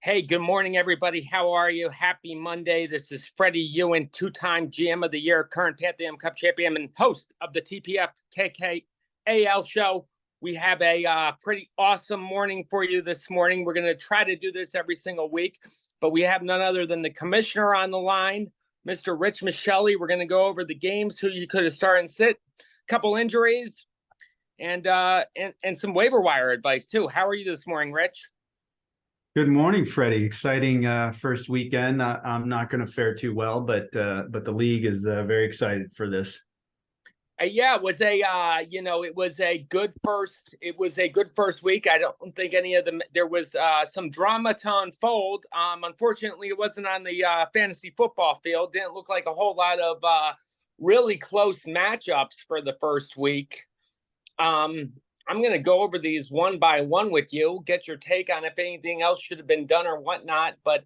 Hey, good morning, everybody. How are you? Happy Monday. This is Freddie Ewan, two-time GM of the year, current Pantheon Cup champion, and host of the TPFKKAL show. We have a pretty awesome morning for you this morning. We're going to try to do this every single week, but we have none other than the commissioner on the line, Mr. Rich Michelli. We're going to go over the games, who you could have started and sit, a couple injuries, and some waiver wire advice, too. How are you this morning, Rich? Good morning, Freddie. Exciting first weekend. I'm not going to fare too well, but the league is very excited for this. Yeah, it was a good first week. I don't think any of them. There was some drama to unfold. Unfortunately, it wasn't on the fantasy football field. Didn't look like a whole lot of really close matchups for the first week. I'm going to go over these one by one with you, get your take on if anything else should have been done or whatnot. But,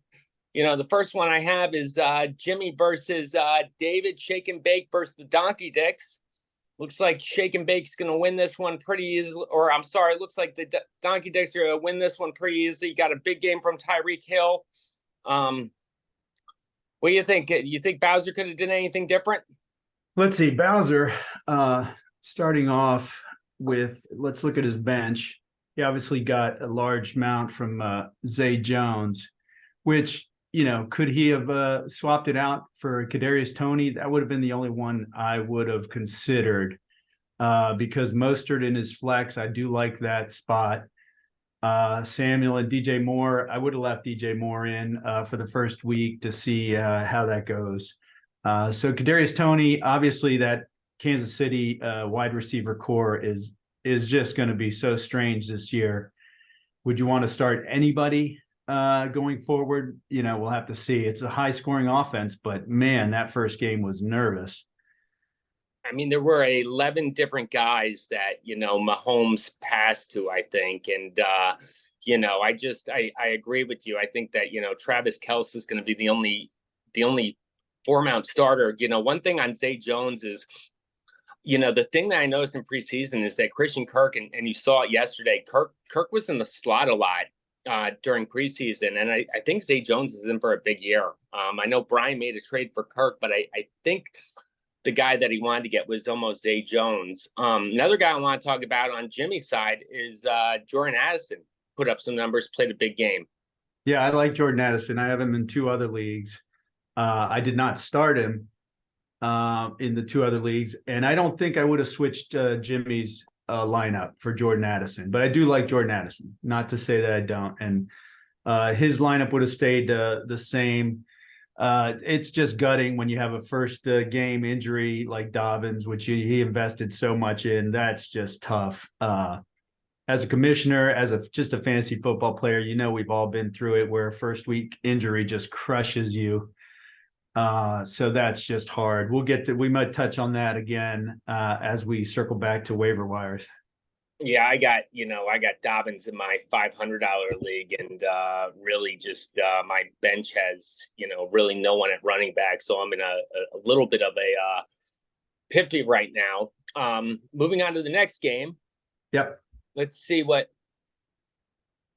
the first one I have is Jimmy versus David, Shake and Bake versus the Donkey Dicks. Looks like Shake and Bake's going to win this one pretty easily. Or, I'm sorry, it looks like the Donkey Dicks are going to win this one pretty easily. You got a big game from Tyreek Hill. What do you think? You think Bowser could have done anything different? Let's see. Bowser, starting off with, let's look at his bench. He obviously got a large amount from Zay Jones, which, could he have swapped it out for Kadarius Toney? That would have been the only one I would have considered because Mostert in his flex, I do like that spot. Samuel and DJ Moore, I would have left DJ Moore in for the first week to see how that goes. So Kadarius Toney, obviously that Kansas City wide receiver core is just going to be so strange this year. Would you want to start anybody going forward? We'll have to see. It's a high scoring offense, but man, that first game was nervous. I mean, there were 11 different guys that, Mahomes passed to, I think. And, I agree with you. I think that, Travis Kelce is going to be the only four-mount starter. One thing on Zay Jones is, the thing that I noticed in preseason is that Christian Kirk, and you saw it yesterday, Kirk was in the slot a lot during preseason. And I think Zay Jones is in for a big year. I know Brian made a trade for Kirk, but I think the guy that he wanted to get was almost Zay Jones. Another guy I want to talk about on Jimmy's side is Jordan Addison. Put up some numbers, played a big game. Yeah, I like Jordan Addison. I have him in two other leagues. I did not start him in the two other leagues, and I don't think I would have switched Jimmy's lineup for Jordan Addison, but I do like Jordan Addison. Not to say that I don't. And his lineup would have stayed the same. It's just gutting when you have a first game injury like Dobbins, which he invested so much in. That's just tough. As a commissioner, just a fantasy football player, we've all been through it where a first week injury just crushes you. So that's just hard. We might touch on that again as we circle back to waiver wires. Yeah, I got Dobbins in my $500 league, and really just my bench has, really no one at running back. So I'm in a little bit of a piffy right now. Moving on to the next game. Yep. Let's see let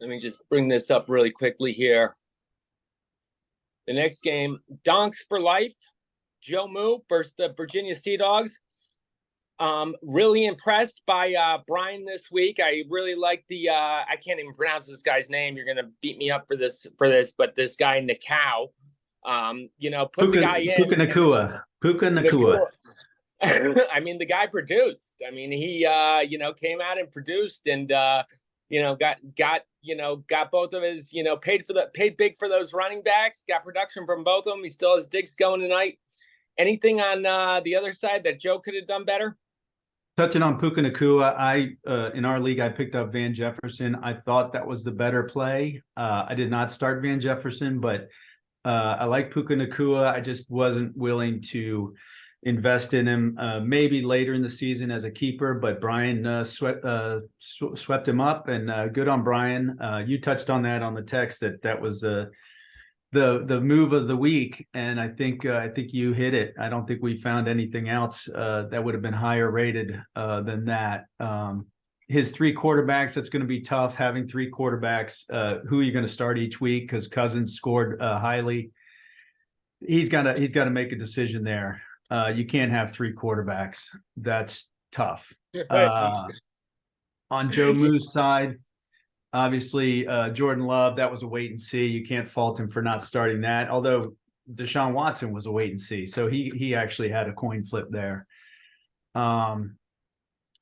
me just bring this up really quickly here. The next game, Donks for Life, Joe Moo versus the Virginia Sea Dogs. Really impressed by Brian this week. I really like the I can't even pronounce this guy's name. You're gonna beat me up for this, but this guy Nakau, put the guy in. Puka Nakua. I mean, the guy produced. I mean, he came out and produced, and got both of his, paid big for those running backs, got production from both of them. He still has Diggs going tonight. Anything on the other side that Joe could have done better? Touching on Puka Nakua, in our league, I picked up Van Jefferson. I thought that was the better play. I did not start Van Jefferson, but I like Puka Nakua. I just wasn't willing to invest in him maybe later in the season as a keeper, but Brian swept him up, and good on Brian. You touched on that on the text that was the move of the week, and I think you hit it. I don't think we found anything else that would have been higher rated than that. his three quarterbacks, that's going to be tough having three quarterbacks. Who are you going to start each week? Because Cousins scored highly. He's got to make a decision there. You can't have three quarterbacks. That's tough. On Joe Moo's side, obviously, Jordan Love, that was a wait and see. You can't fault him for not starting that. Although Deshaun Watson was a wait and see, so he actually had a coin flip there.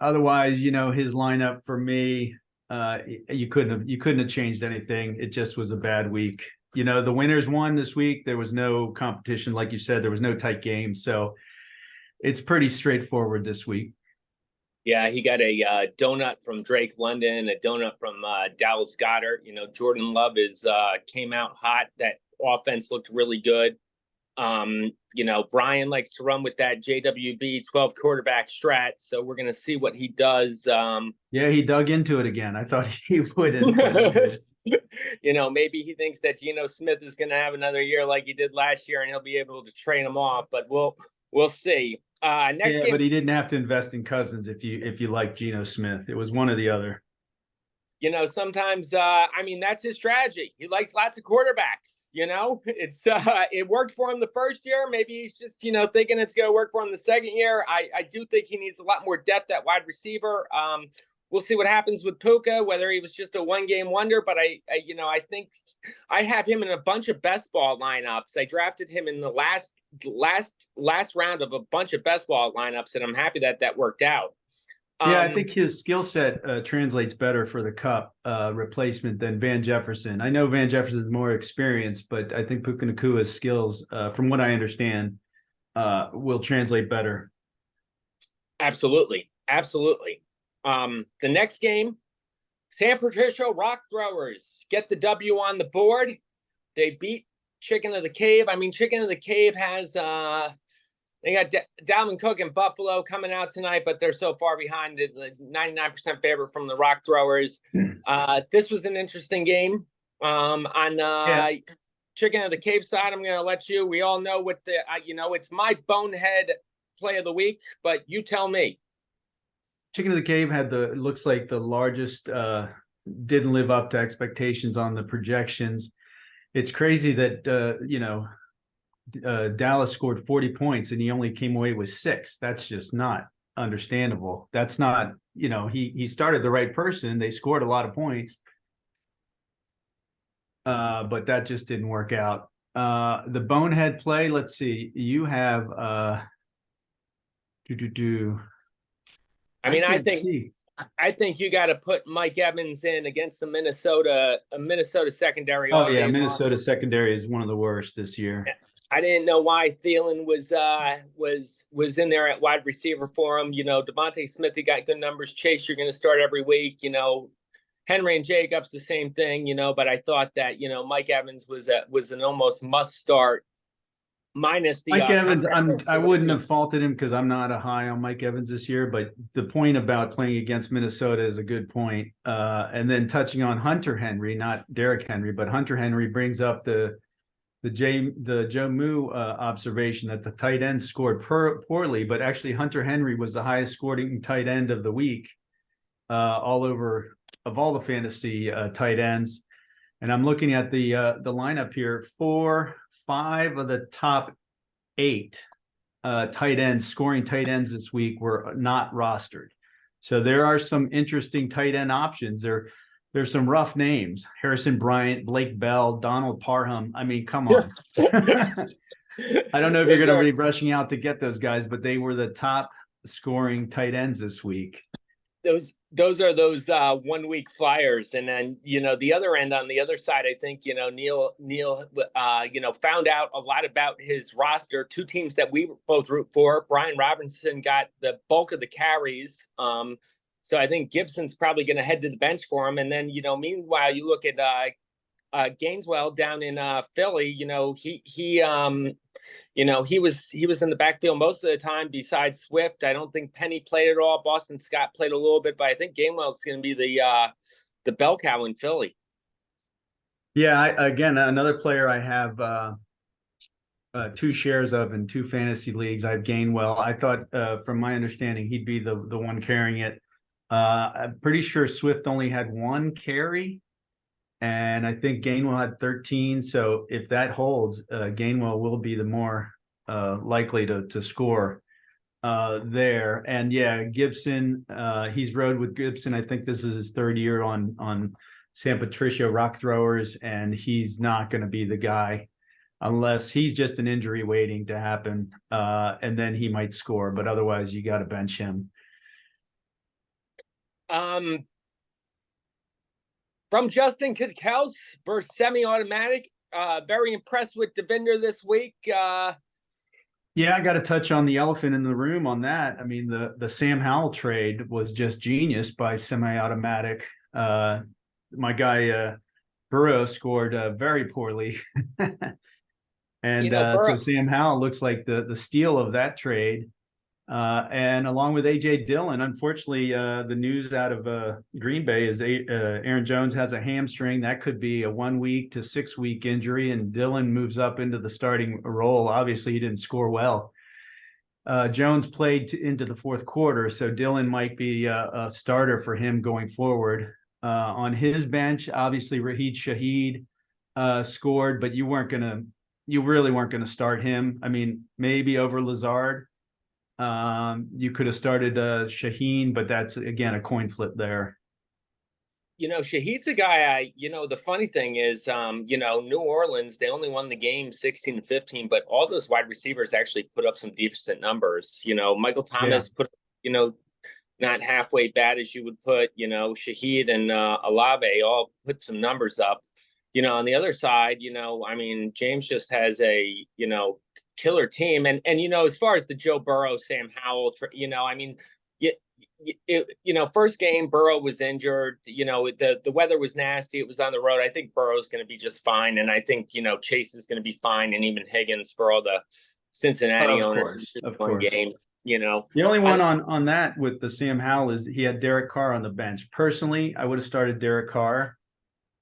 Otherwise, his lineup for me, you couldn't have changed anything. It just was a bad week. The winners won this week. There was no competition, like you said. There was no tight game, so it's pretty straightforward this week. Yeah, he got a donut from Drake London, a donut from Dallas Goedert. Jordan Love came out hot. That offense looked really good. Brian likes to run with that JWB 12 quarterback strat, so we're going to see what he does. Yeah, he dug into it again. I thought he wouldn't. Maybe he thinks that Geno Smith is going to have another year like he did last year, and he'll be able to train him off. But we'll see. Next game, but he didn't have to invest in Cousins if you like Geno Smith. It was one or the other. Sometimes, that's his strategy. He likes lots of quarterbacks. It worked for him the first year. Maybe he's just, thinking it's going to work for him the second year. I do think he needs a lot more depth at wide receiver. We'll see what happens with Puka, whether he was just a one-game wonder. But I think I have him in a bunch of best ball lineups. I drafted him in the last round of a bunch of best ball lineups, and I'm happy that worked out. Yeah, I think his skill set translates better for the Cup replacement than Van Jefferson. I know Van Jefferson is more experienced, but I think Puka Nakua's skills, from what I understand, will translate better. Absolutely. The next game, San Patricio Rock Throwers get the W on the board. They beat Chicken of the Cave. Chicken of the Cave has they got Dalvin Cook and Buffalo coming out tonight, but they're so far behind. It, 99% favorite from the Rock Throwers. This was an interesting game. On Chicken of the Cave side, I'm going to let you. We all know what it's my bonehead play of the week, but you tell me. Chicken of the Cave had looks like the largest, didn't live up to expectations on the projections. It's crazy that, Dallas scored 40 points and he only came away with 6. That's just not understandable. That's not, he started the right person. They scored a lot of points. But that just didn't work out. The bonehead play, let's see. You have I think you got to put Mike Evans in against the Minnesota secondary. Oh yeah, Minnesota secondary is one of the worst this year. I didn't know why Thielen was in there at wide receiver for him. Devontae Smith, he got good numbers. Chase, you're going to start every week. Henry and Jacobs, the same thing. But I thought that Mike Evans was an almost must start. Minus the Mike Evans, I wouldn't have faulted him because I'm not a high on Mike Evans this year. But the point about playing against Minnesota is a good point. And then touching on Hunter Henry, not Derrick Henry, but Hunter Henry brings up the Joe Moo observation that the tight end scored poorly, but actually Hunter Henry was the highest scoring tight end of the week, all over of all the fantasy tight ends. And I'm looking at the lineup here. 5 of the top 8 tight ends, scoring tight ends this week were not rostered. So there are some interesting tight end options. There's some rough names: Harrison Bryant, Blake Bell, Donald Parham. Come on. I don't know if you're going to be rushing out to get those guys, but they were the top scoring tight ends this week. Those are those 1 week flyers. And then, the other end on the other side, I think, Neil, found out a lot about his roster. 2 teams that we both root for. Brian Robinson got the bulk of the carries. So I think Gibson's probably going to head to the bench for him. And then, meanwhile, you look at Gaineswell down in Philly. He was in the backfield most of the time. Besides Swift, I don't think Penny played at all. Boston Scott played a little bit, but I think Gainwell's going to be the bell cow in Philly. Yeah, again, another player I have 2 shares of in 2 fantasy leagues. I have Gainwell. I thought, from my understanding, he'd be the one carrying it. I'm pretty sure Swift only had one carry, and I think Gainwell had 13. So if that holds, Gainwell will be the more likely to score there. And yeah, Gibson, he's rode with Gibson. I think this is his third year on San Patricio Rock Throwers, and he's not going to be the guy unless he's just an injury waiting to happen, and then he might score. But otherwise, you got to bench him. From Justin Kels versus semi-automatic. Very impressed with Devinder this week. Yeah, I got to touch on the elephant in the room on that. I mean, the Sam Howell trade was just genius by semi-automatic. My guy Burrow scored very poorly, and so Sam Howell looks like the steal of that trade. And along with AJ Dillon, unfortunately, the news out of Green Bay is Aaron Jones has a hamstring. That could be a 1 week to 6 week injury, and Dillon moves up into the starting role. Obviously, he didn't score well. Jones played into the fourth quarter, so Dillon might be a starter for him going forward. On his bench, obviously, Raheed Shaheed scored, but you really weren't gonna start him. I mean, maybe over Lazard. You could have started Shaheen, but that's again a coin flip there. Shaheed's a guy the funny thing is, New Orleans, they only won the game 16-15, but all those wide receivers actually put up some decent numbers. Michael Thomas put, not halfway bad as you would put, Shaheed and Olave all put some numbers up. On the other side, James just has a, killer team. And as far as the Joe Burrow, Sam Howell, first game Burrow was injured. The weather was nasty. It was on the road. I think Burrow's going to be just fine, and I think Chase is going to be fine, and even Higgins for all the Cincinnati owners. Of course. Game. The only one on that with the Sam Howell is he had Derek Carr on the bench. Personally, I would have started Derek Carr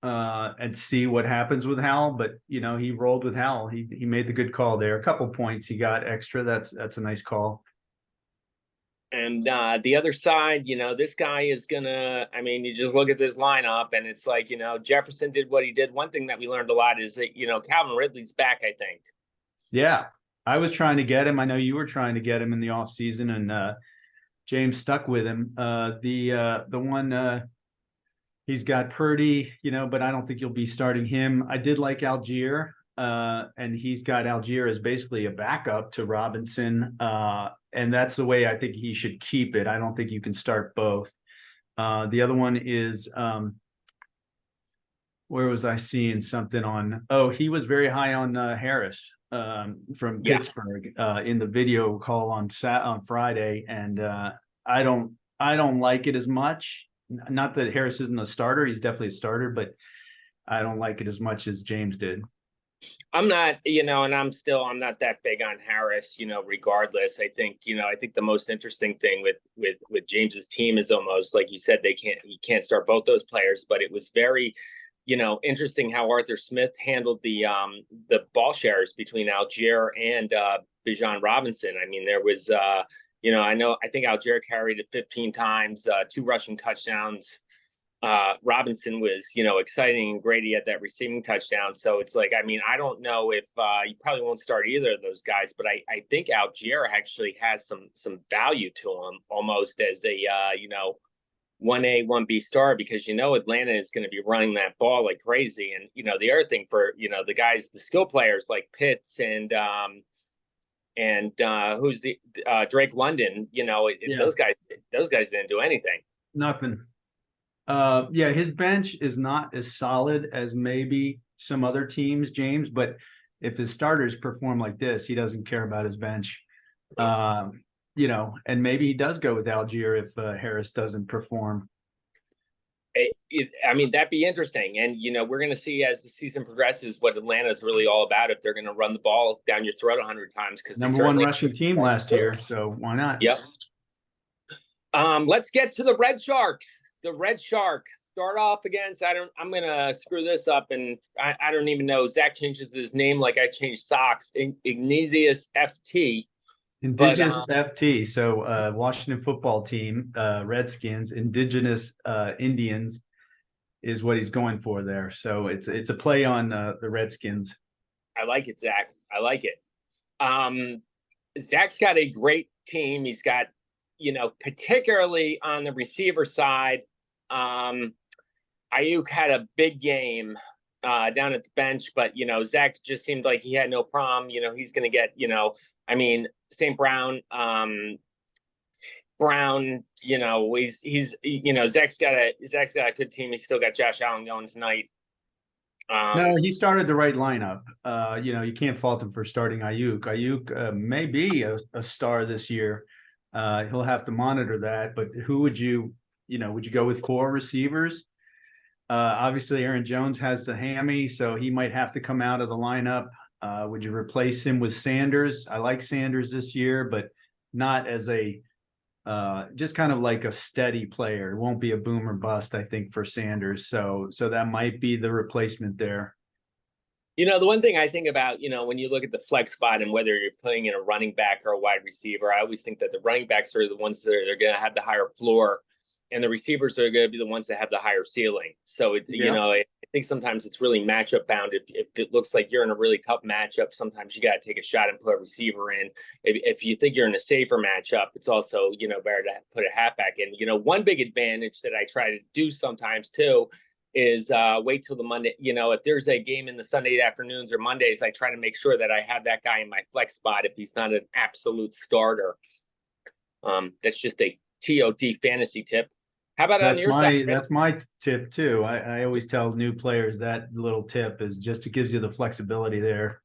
and see what happens with Howell, but he rolled with Howell. He made the good call there. A couple points he got extra. That's a nice call. And the other side, this guy is gonna. You just look at this lineup, and it's like Jefferson did what he did. One thing that we learned a lot is that Calvin Ridley's back. I think. Yeah, I was trying to get him. I know you were trying to get him in the offseason, and James stuck with him. The one. He's got Purdy, but I don't think you'll be starting him. I did like Algier, and he's got Algier as basically a backup to Robinson, and that's the way I think he should keep it. I don't think you can start both. The other one is, where was I seeing something on? Oh, he was very high on Harris from Pittsburgh in the video call on Friday, and I don't like it as much. Not that Harris isn't a starter, he's definitely a starter, but I don't like it as much as James did. I'm not, and I'm not that big on Harris, regardless. I think the most interesting thing with James's team is almost like you said, he can't start both those players, but it was very, interesting how Arthur Smith handled the ball shares between Algier and Bijan Robinson. There was I think Algier carried it 15 times, 2 rushing touchdowns. Robinson was, exciting and great. He had that receiving touchdown. So it's like, I don't know if you probably won't start either of those guys, but I think Algier actually has some value to him almost as a, 1A, 1B star, because, Atlanta is going to be running that ball like crazy. And, the other thing for, the guys, the skill players like Pitts and who's the Drake London, those guys didn't do anything. Nothing. His bench is not as solid as maybe some other teams, James, but if his starters perform like this, he doesn't care about his bench. And maybe he does go with Algier if Harris doesn't perform. That'd be interesting. And, we're going to see as the season progresses what Atlanta's really all about, if they're going to run the ball down your throat 100 times. Because number one rushing team last year, so why not? Yep. Let's get to the Red Sharks. The Red Sharks start off against, I'm going to screw this up, and I don't even know. Zach changes his name like I changed socks. Ignatius FT. But Indigenous FT. So Washington football team, Redskins, indigenous Indians is what he's going for there. So it's a play on the Redskins. I like it, Zach. I like it. Zach's got a great team. He's got, particularly on the receiver side, Ayuk had a big game down at the bench, but Zach just seemed like he had no problem. He's going to get, St. Brown, Zach's got a good team. He's still got Josh Allen going tonight. No, he started the right lineup. You can't fault him for starting Ayuk. Ayuk may be a star this year. He'll have to monitor that. But who would you go with 4 receivers? Obviously, Aaron Jones has the hammy, so he might have to come out of the lineup. Would you replace him with Sanders? I like Sanders this year, but not as a just kind of like a steady player. It won't be a boom or bust, I think, for Sanders. So that might be the replacement there. The one thing I think about, when you look at the flex spot and whether you're playing in a running back or a wide receiver, I always think that the running backs are the ones that are going to have the higher floor, and the receivers are going to be the ones that have the higher ceiling. So, I think sometimes it's really matchup bound. If it looks like you're in a really tough matchup, sometimes you got to take a shot and put a receiver in. If you think you're in a safer matchup, it's also, better to put a halfback in. One big advantage that I try to do sometimes too is wait till the Monday. If there's a game in the Sunday afternoons or Mondays, I try to make sure that I have that guy in my flex spot if he's not an absolute starter. That's just a TOT fantasy tip. How about on your side? That's my tip too. I always tell new players that little tip is just it gives you the flexibility there.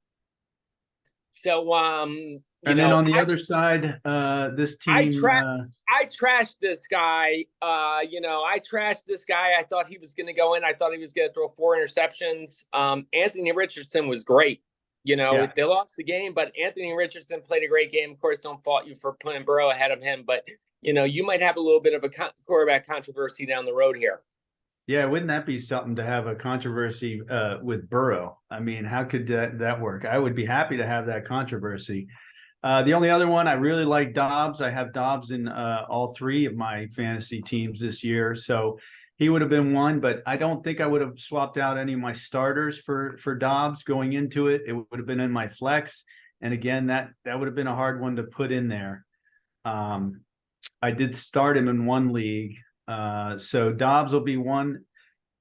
So, and then on the other side, this team, I trashed this guy. I trashed this guy. I thought he was going to go in. I thought he was going to throw 4 interceptions. Anthony Richardson was great. They lost the game, but Anthony Richardson played a great game. Of course, don't fault you for putting Burrow ahead of him, but you might have a little bit of a quarterback controversy down the road here. Yeah, wouldn't that be something to have a controversy with Burrow? I mean, how could that work? I would be happy to have that controversy. The only other one, I really like Dobbs. I have Dobbs in all 3 of my fantasy teams this year. So he would have been one, but I don't think I would have swapped out any of my starters for Dobbs going into it. It would have been in my flex. And again, that would have been a hard one to put in there. I did start him in one league. So Dobbs will be one,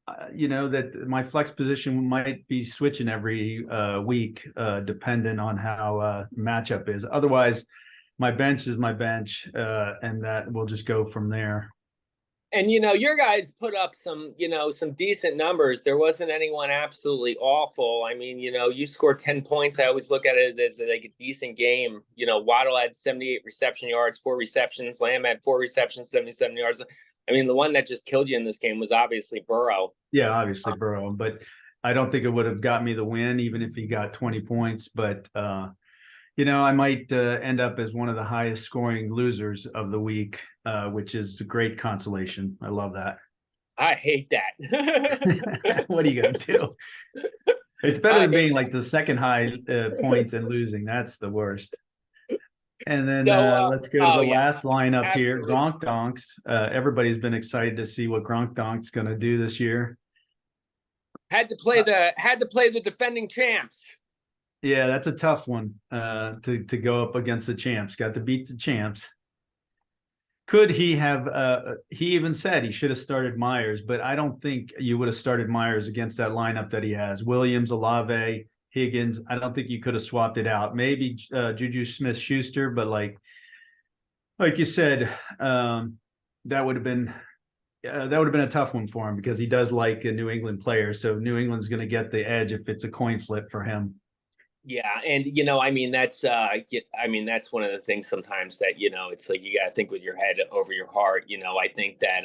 that my flex position might be switching every week, dependent on how matchup is. Otherwise, my bench is my bench, and that will just go from there. And your guys put up some decent numbers. There wasn't anyone absolutely awful. I mean, you scored 10 points. I always look at it as like a decent game. Waddle had 78 reception yards, 4 receptions. Lamb had 4 receptions, 77 yards. I mean, the one that just killed you in this game was obviously Burrow. Yeah, obviously Burrow, but I don't think it would have got me the win, even if he got 20 points. But I might end up as one of the highest scoring losers of the week, which is a great consolation. I love that. I hate that. What are you going to do? It's better than being like the second high points and losing. That's the worst. And then let's go to the last lineup here. Gronk Donks. Everybody's been excited to see what Gronk Donk's going to do this year. Had to play the defending champs. Yeah, that's a tough one to go up against the champs. Got to beat the champs. Could he have? He even said he should have started Myers, but I don't think you would have started Myers against that lineup that he has. Williams, Olave, Higgins. I don't think you could have swapped it out. Maybe Juju Smith-Schuster, but like you said, that would have been a tough one for him because he does like a New England player. So New England's going to get the edge if it's a coin flip for him. Yeah, and that's that's one of the things sometimes that it's like you got to think with your head over your heart. I think that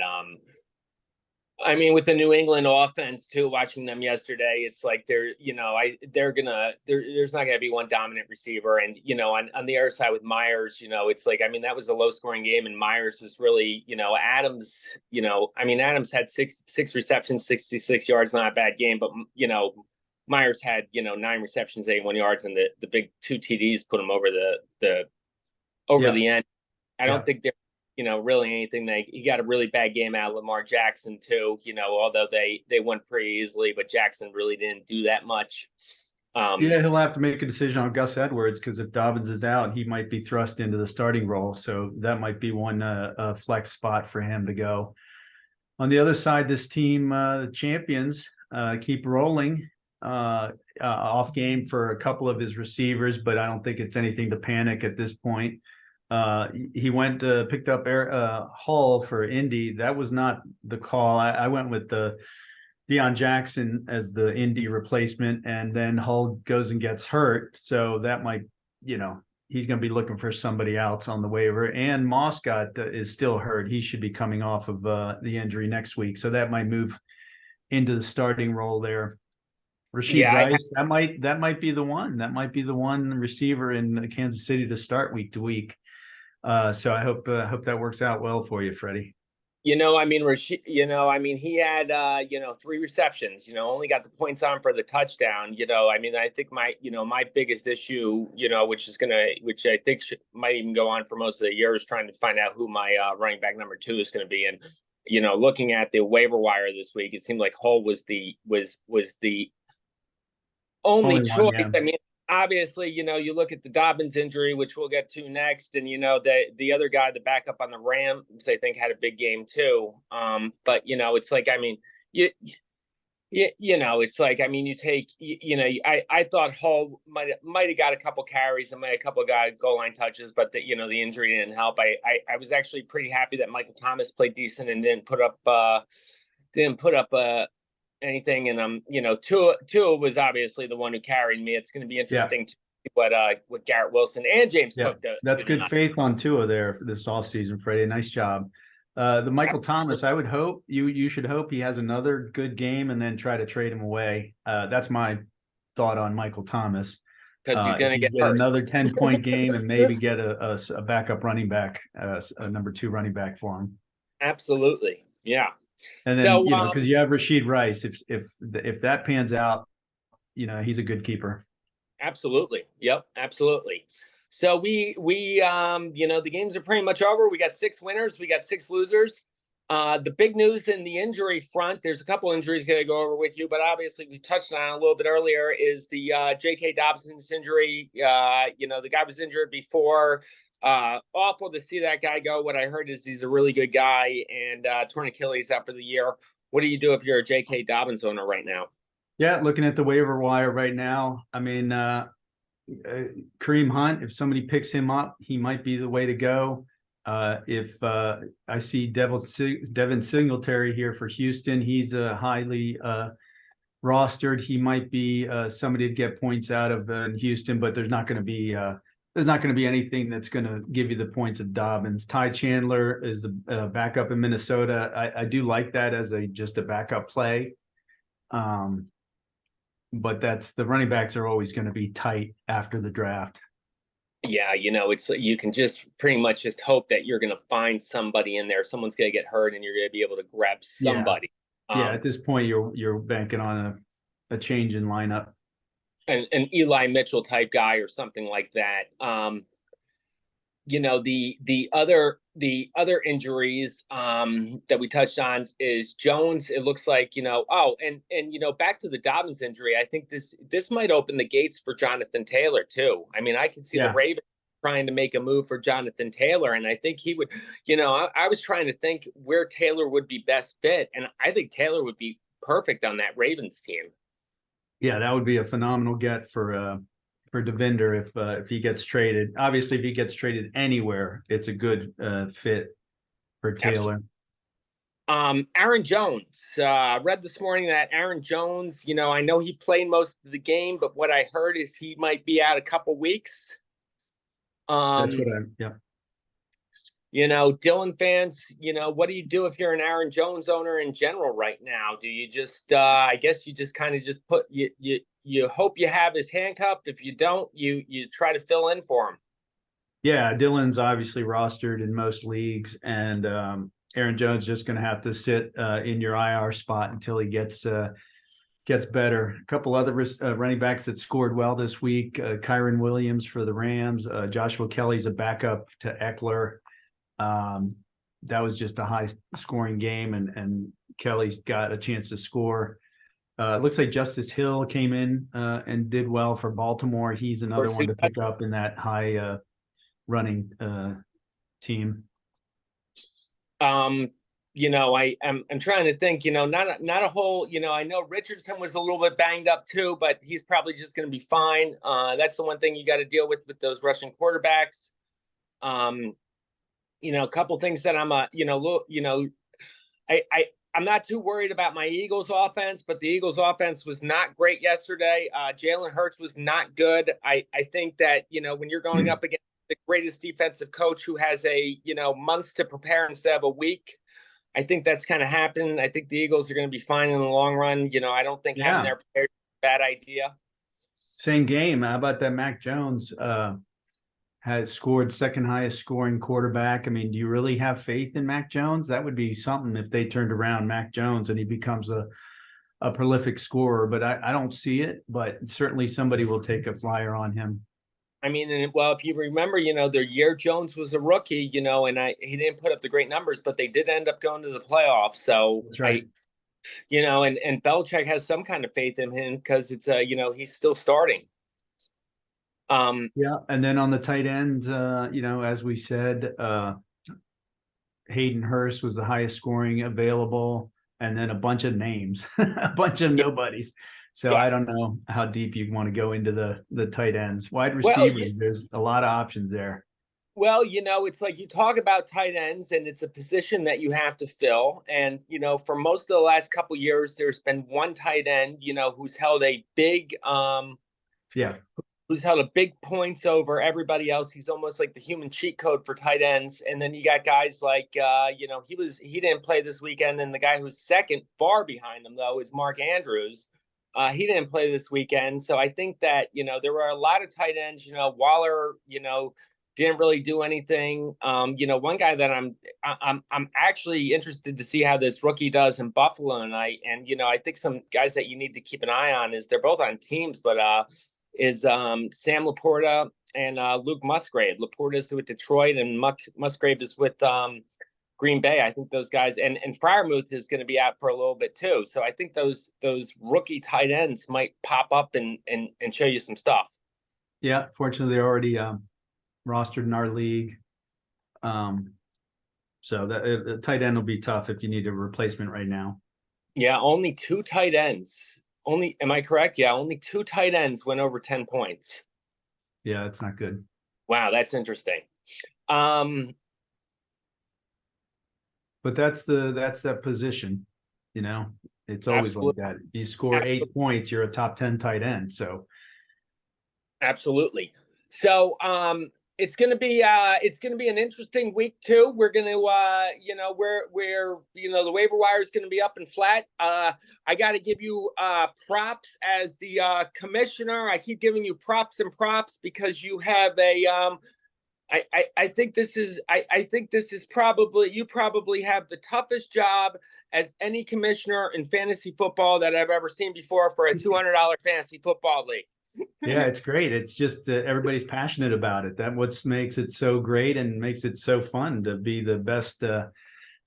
with the New England offense too, watching them yesterday, it's like there's not gonna be one dominant receiver, and on the other side with Myers, it's like that was a low scoring game, and Myers was really Adams, Adams had six receptions, 66 yards, not a bad game, but Myers had 9 receptions, 81 yards, and the big 2 TDs put him over the over Yeah, the end. I yeah. don't think there, really anything that he got a really bad game out of Lamar Jackson too. Although they won pretty easily, but Jackson really didn't do that much. Yeah, he'll have to make a decision on Gus Edwards because if Dobbins is out, he might be thrust into the starting role. So that might be one flex spot for him to go. On the other side, this team, champions, keep rolling. Off game for a couple of his receivers, but I don't think it's anything to panic at this point. He went picked up Hall for Indy. That was not the call. I went with the Deion Jackson as the Indy replacement, and then Hull goes and gets hurt. So that might, he's going to be looking for somebody else on the waiver. And Moscott is still hurt. He should be coming off of the injury next week. So that might move into the starting role there. Rashid Yeah, Rice, that might be the one. That might be the one receiver in Kansas City to start week to week. So I hope that works out well for you, Freddie. Rashid, he had, 3 receptions, only got the points on for the touchdown. I think my biggest issue, which I think might even go on for most of the year, is trying to find out who my running back number 2 is going to be. And, looking at the waiver wire this week, it seemed like Hull was the only One, choice. yeah. Obviously, you look at the Dobbins injury, which we'll get to next, and the other guy, the backup on the Rams, I think had a big game too. But it's like, you it's like, you take, I thought Hall might have got a couple carries and might have a couple of goal line touches, but the injury didn't help. I was actually pretty happy that Michael Thomas played decent and didn't put up anything. And Tua was obviously the one who carried me. It's going to be interesting to see what Garrett Wilson and James Cook does. That's good faith on Tua there for this offseason, Freddie. Nice job. The Michael Thomas, I would hope you should hope he has another good game and then try to trade him away. That's my thought on Michael Thomas. Because he's going to get hurt. Another 10-point game and maybe get a backup running back, a number 2 running back for him. Absolutely. Yeah. And then, because you have Rashid Rice, if that pans out, he's a good keeper. Absolutely. Yep. Absolutely. So we the games are pretty much over. We got 6 winners. We got 6 losers. The big news in the injury front, there's a couple injuries going to go over with you, but obviously we touched on it a little bit earlier, is the J.K. Dobbins injury. The guy was injured before. Awful to see that guy go. What I heard is he's a really good guy, and torn Achilles out for the year. What do you do if you're a J.K. Dobbins owner right now? Yeah, looking at the waiver wire right now, Kareem Hunt, if somebody picks him up, he might be the way to go. If I see Devin Singletary here for Houston, he's highly rostered. He might be somebody to get points out of in Houston, but there's not going to be anything that's going to give you the points of Dobbins. Ty Chandler is the backup in Minnesota. I do like that as just a backup play. But the running backs are always going to be tight after the draft. Yeah, it's you can just pretty much just hope that you're going to find somebody in there. Someone's going to get hurt, and you're going to be able to grab somebody. Yeah, at this point, you're banking on a change in lineup. An Eli Mitchell type guy or something like that. The other injuries that we touched on is Jones. It looks like, back to the Dobbins injury. I think this might open the gates for Jonathan Taylor too. I could see the Ravens trying to make a move for Jonathan Taylor, and I think he would, I was trying to think where Taylor would be best fit, and I think Taylor would be perfect on that Ravens team. Yeah, that would be a phenomenal get for Devender if he gets traded. Obviously, if he gets traded anywhere, it's a good fit for Taylor. Aaron Jones. Read this morning that Aaron Jones, I know he played most of the game, but what I heard is he might be out a couple weeks. That's what Dylan fans, what do you do if you're an Aaron Jones owner in general right now? Do you just, I guess you just kind of just put, you hope you have his handcuffed. If you don't, you try to fill in for him. Yeah, Dylan's obviously rostered in most leagues, and Aaron Jones is just going to have to sit in your IR spot until he gets gets better. A couple other running backs that scored well this week. Kyron Williams for the Rams. Joshua Kelly's a backup to Eckler. That was just a high scoring game, and Kelly's got a chance to score. It looks like Justice Hill came in and did well for Baltimore. He's another one to pick up in that high running team. I'm trying to think, not a whole, I know Richardson was a little bit banged up too, but he's probably just going to be fine. That's the one thing you got to deal with those Russian quarterbacks. A couple things that I'm not too worried about my Eagles offense, but the Eagles offense was not great yesterday. Jalen Hurts was not good. I think that, when you're going up against the greatest defensive coach who has months to prepare instead of a week, I think that's kind of happened. I think the Eagles are going to be fine in the long run. I don't think having their players is a bad idea. Same game. How about that Mac Jones has scored second highest scoring quarterback? I mean, do you really have faith in Mac Jones? That would be something if they turned around Mac Jones and he becomes a prolific scorer, but I don't see it, but certainly somebody will take a flyer on him. I mean, if you remember, their year Jones was a rookie, and he didn't put up the great numbers, but they did end up going to the playoffs. So, that's right. And Belichick has some kind of faith in him because it's he's still starting. Yeah, and then on the tight ends, as we said, Hayden Hurst was the highest scoring available, and then a bunch of names, a bunch of nobodies. So I don't know how deep you want to go into the tight ends. Wide receivers, there's a lot of options there. Well, it's like you talk about tight ends, and it's a position that you have to fill. And, for most of the last couple of years, there's been one tight end, who's held a big who's held a big points over everybody else. He's almost like the human cheat code for tight ends. And then you got guys like, he didn't play this weekend. And the guy who's second far behind him, though, is Mark Andrews. He didn't play this weekend. So I think that, there were a lot of tight ends, Waller, didn't really do anything. One guy that I'm actually interested to see how this rookie does in Buffalo. And I think some guys that you need to keep an eye on is they're both on teams, but is Sam Laporta and Luke Musgrave. Laporta is with Detroit and Musgrave is with Green Bay. I think those guys and Freiermuth is going to be out for a little bit too. So I think those rookie tight ends might pop up and show you some stuff. Yeah, fortunately they're already rostered in our league. So the tight end will be tough if you need a replacement right now. Yeah, only 2 tight ends. Am I correct? Yeah, only 2 tight ends went over 10 points. Yeah, that's not good. Wow, that's interesting. But that's that position, it's always Absolutely. like that. You score 8 points, you're a top 10 tight end. So absolutely. So it's gonna be an interesting week too. We're gonna the waiver wire is gonna be up and flat. I gotta give you props as the commissioner. I keep giving you props because you have a I think this is probably you have the toughest job as any commissioner in fantasy football that I've ever seen before for a $200 fantasy football league. Yeah, it's great. It's just everybody's passionate about it. That's what makes it so great and makes it so fun to be the best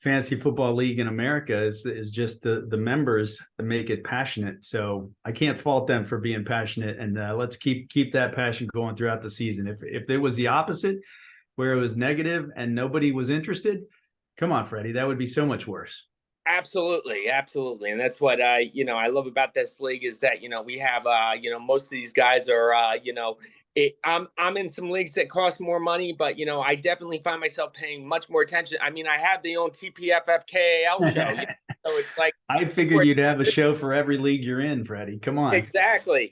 fantasy football league in America is just the members that make it passionate. So I can't fault them for being passionate, and let's keep that passion going throughout the season. If it was the opposite, where it was negative and nobody was interested, come on, Freddie, that would be so much worse. Absolutely. And that's what I love about this league is that, we have, most of these guys are, I'm in some leagues that cost more money, but, I definitely find myself paying much more attention. I mean, I have the own TPFFKAL show. So it's like, I figured you'd have a show for every league you're in, Freddie. Come on. Exactly.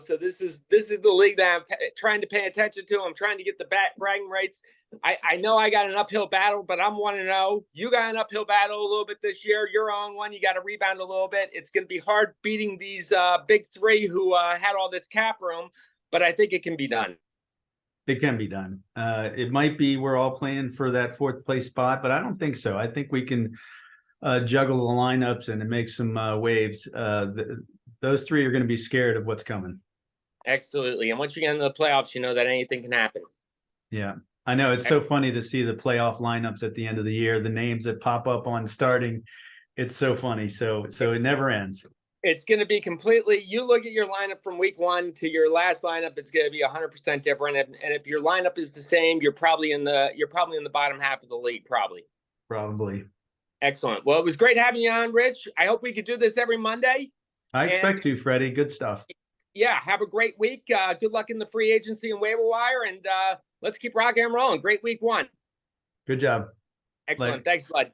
So this is the league that I'm trying to pay attention to. I'm trying to get the bragging rights. I know I got an uphill battle, but I'm 1-0. You got an uphill battle a little bit this year. You're on 1. You got to rebound a little bit. It's going to be hard beating these big 3 who had all this cap room, but I think it can be done. It can be done. It might be we're all playing for that 4th place spot, but I don't think so. I think we can juggle the lineups and make some waves. Those three are going to be scared of what's coming. Absolutely. And once you get into the playoffs, you know that anything can happen. Yeah, I know. It's so funny to see the playoff lineups at the end of the year, the names that pop up on starting. It's so funny. So it never ends. It's going to be completely, you look at your lineup from week 1 to your last lineup, it's going to be 100% different. And if your lineup is the same, you're probably in the bottom half of the league, probably. Probably. Excellent. Well, it was great having you on, Rich. I hope we could do this every Monday. I expect to, Freddie. Good stuff. Yeah, have a great week. Good luck in the free agency and waiver wire, and let's keep rocking and rolling. Great week 1. Good job. Excellent. Later. Thanks, bud.